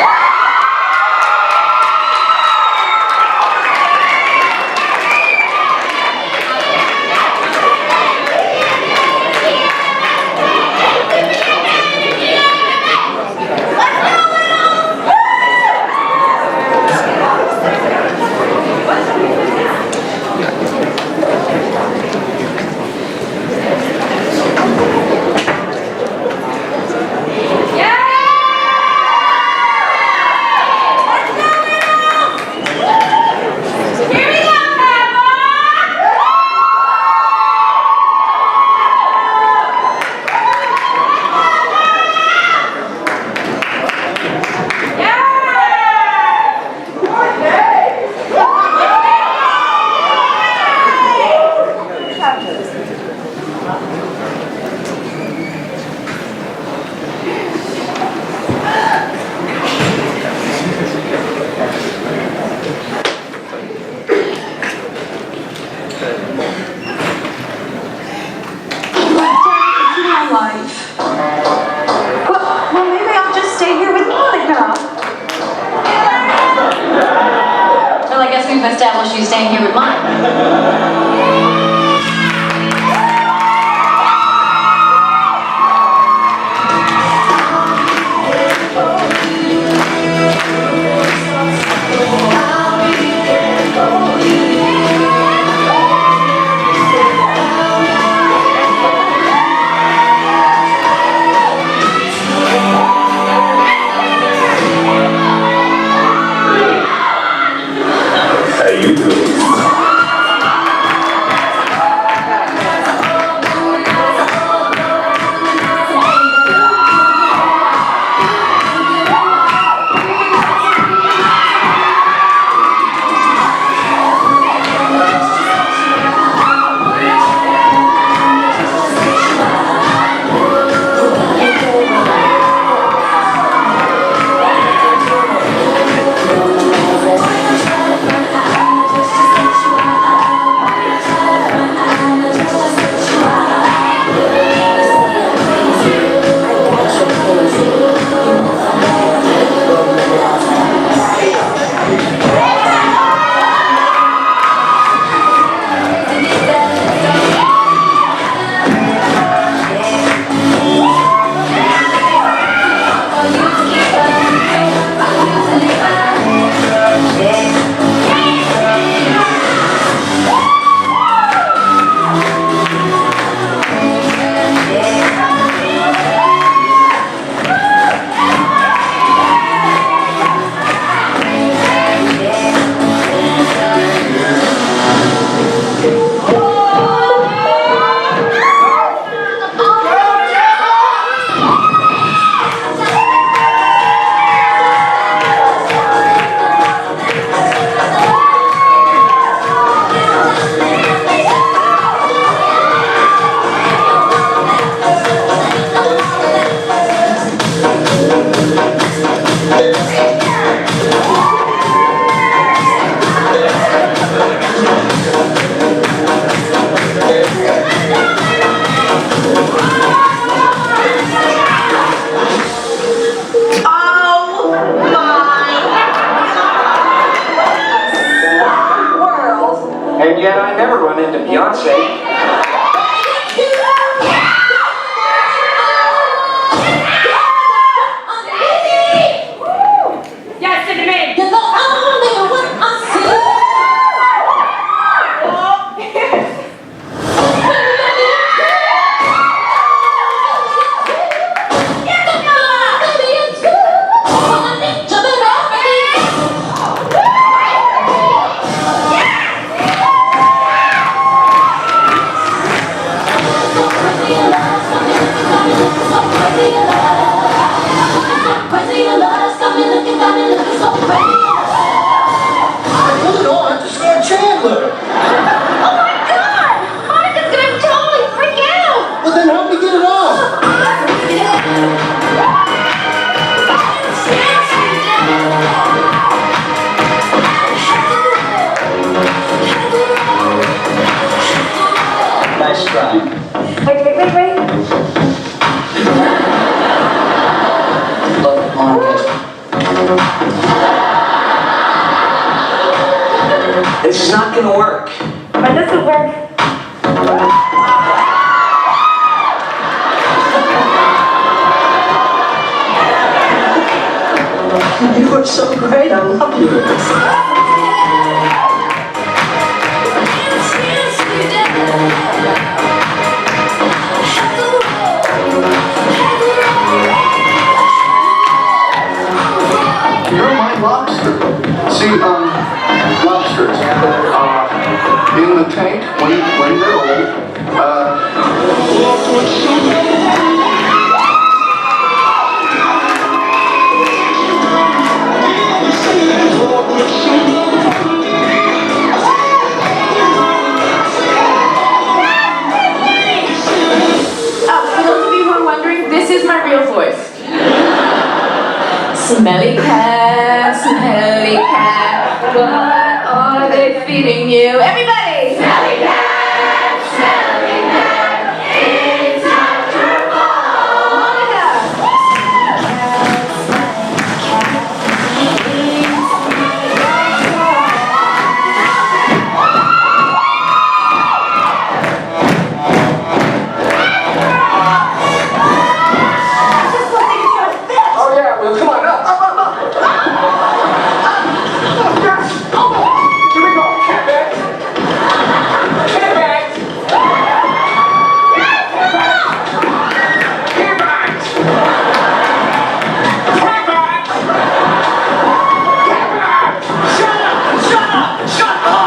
Well, maybe I'll just stay here with Monica. Well, I guess we've established you staying here with mine. How you doing? just not gonna work. But does it work? You are so great, I love you. You're my lobster. See, lobsters, in the tank, when they're old, For those of you who are wondering, this is my real voice. Smelly cat, what are they feeding you? Everybody! Smelly cat, it's time to fall. Monica! Oh yeah, well come on, up. Yes! Here we go, cat back. Cat back. Cat back. Cat back. Cat back. Cat back. Shut up, shut up, shut up.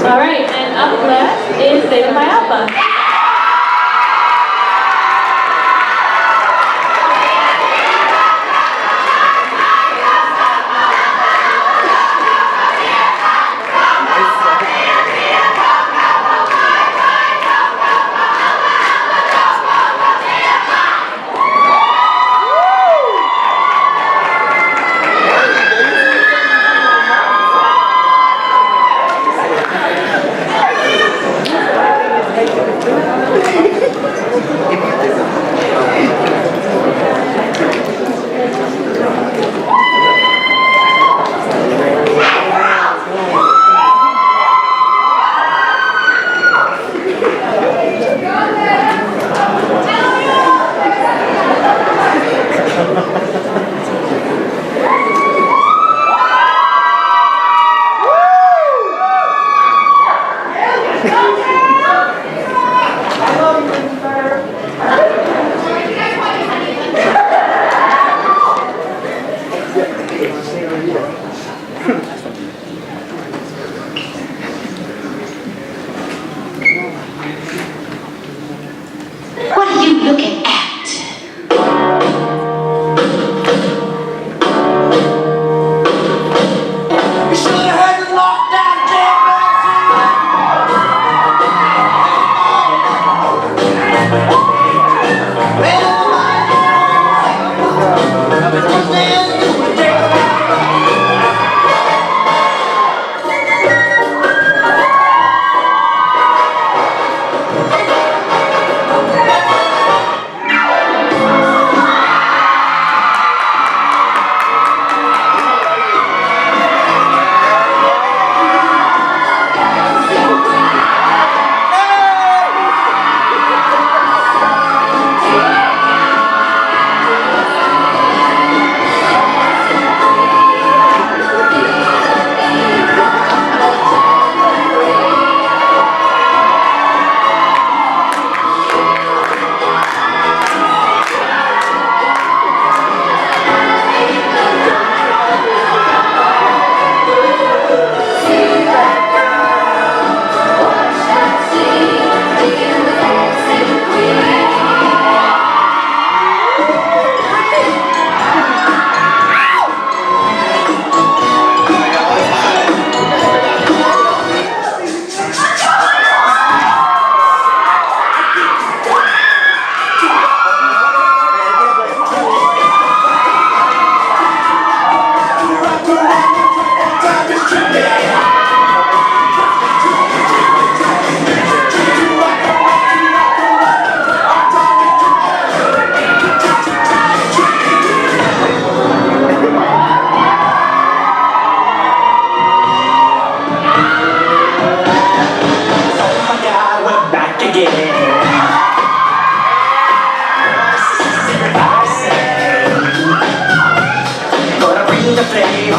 Alright, and up left is David Mayapa.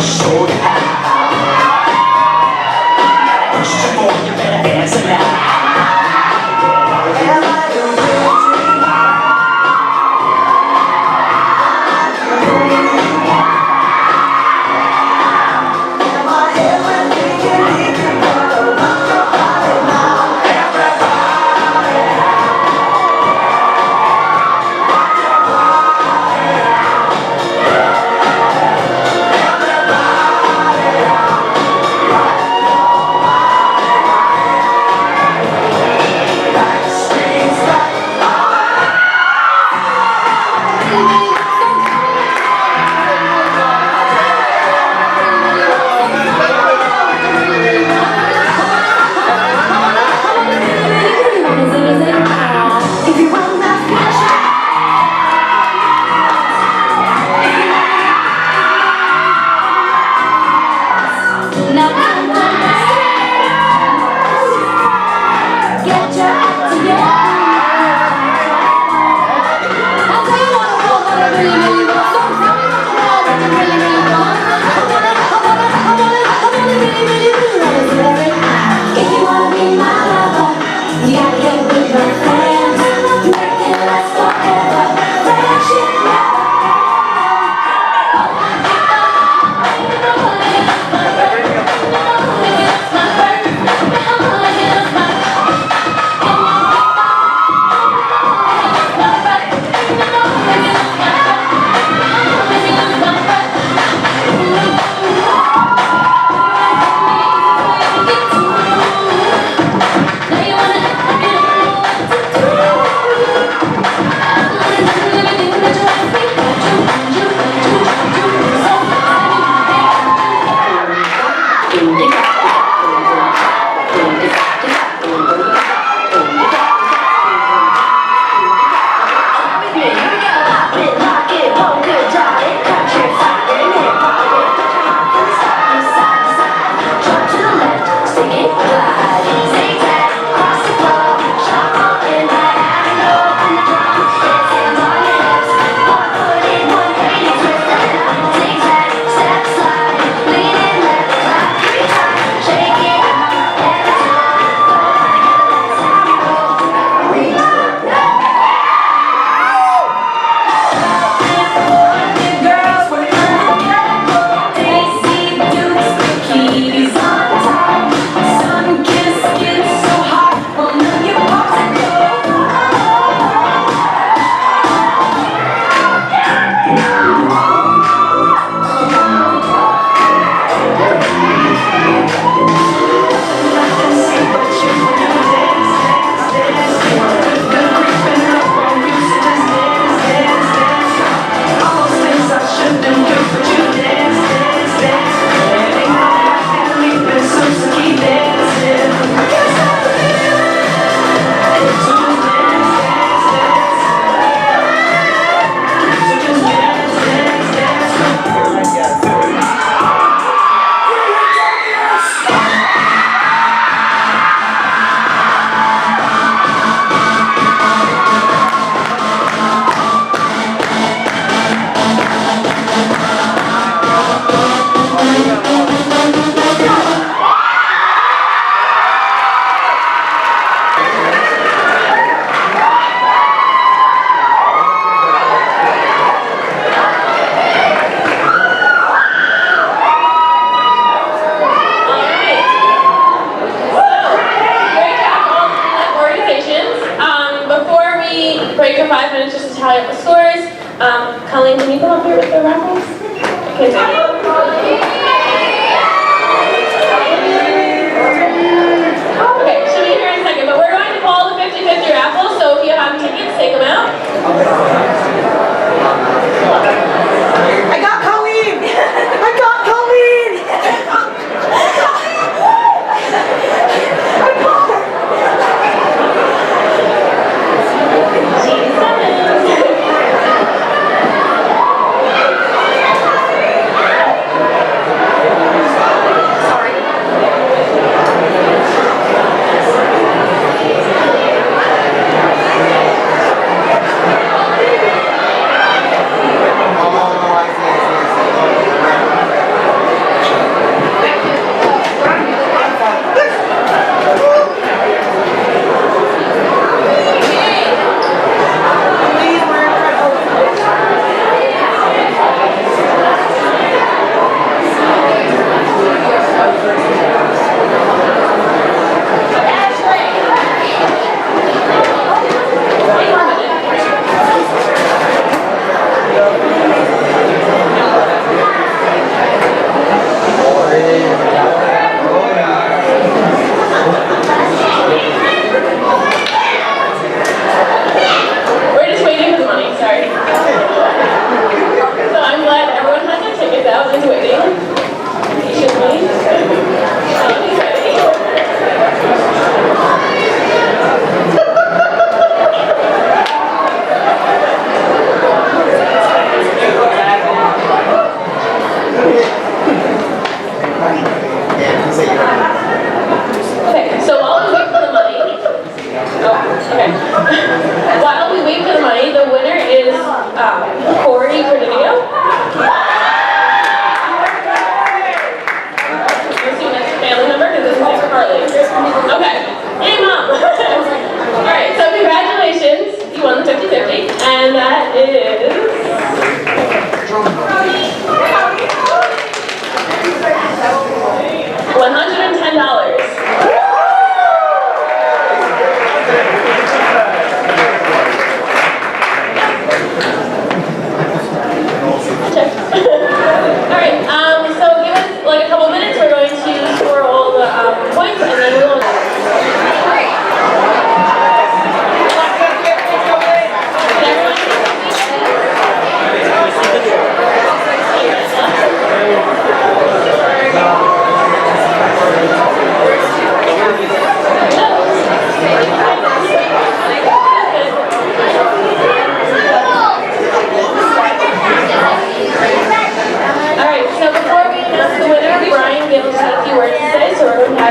show you how. First of all, you better answer now. Am I the real thing? Am I everything you need to know? Everybody now. If you want that passion, Now come on, get your act together. I'll tell you what I really, really want. Don't tell me what you really, really want. I wanna really, really wanna do it. If you wanna be my lover, you gotta get with my friends. Make it last forever. Friendship never. Break for 5 minutes just to tally up the scores. Colleen, can you come up here with the raffles? Okay, okay, she'll be here in a second, but we're going to call the 50-50 raffle, so if you have tickets, take them out. I got Colleen! I got Colleen! I got her!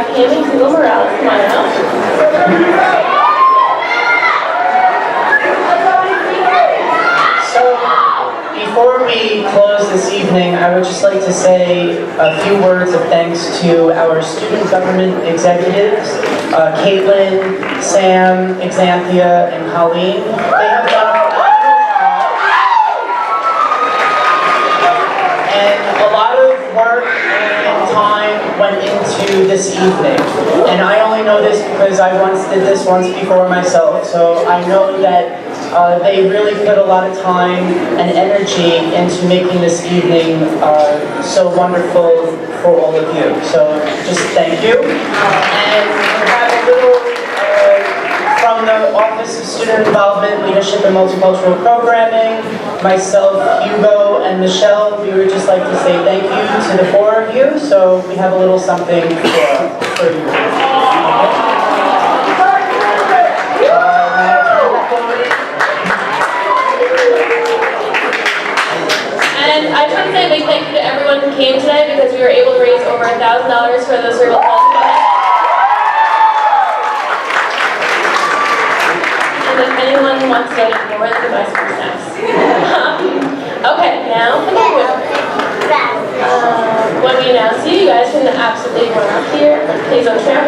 have him and Tula Morales come on out. So, before we close this evening, I would just like to say a few words of thanks to our student government executives, Caitlin, Sam, Exanthia, and Colleen. They have done a phenomenal job. And a lot of work and time went into this evening. And I only know this because I did this once before myself, so I know that they really put a lot of time and energy into making this evening so wonderful for all of you. So just thank you. And we have a little from the Office of Student Involvement, Leadership and Multicultural Programming, myself, Hugo, and Michelle. We would just like to say thank you to the four of you. So we have a little something for you. And I just want to say a big thank you to everyone who came today because we were able to raise over $1,000 for the cerebral palsy fund. And if anyone wants to donate more, they can buy some more snacks. Okay, now the giveaway. When we announce you, you guys can absolutely run up here. Please don't tramp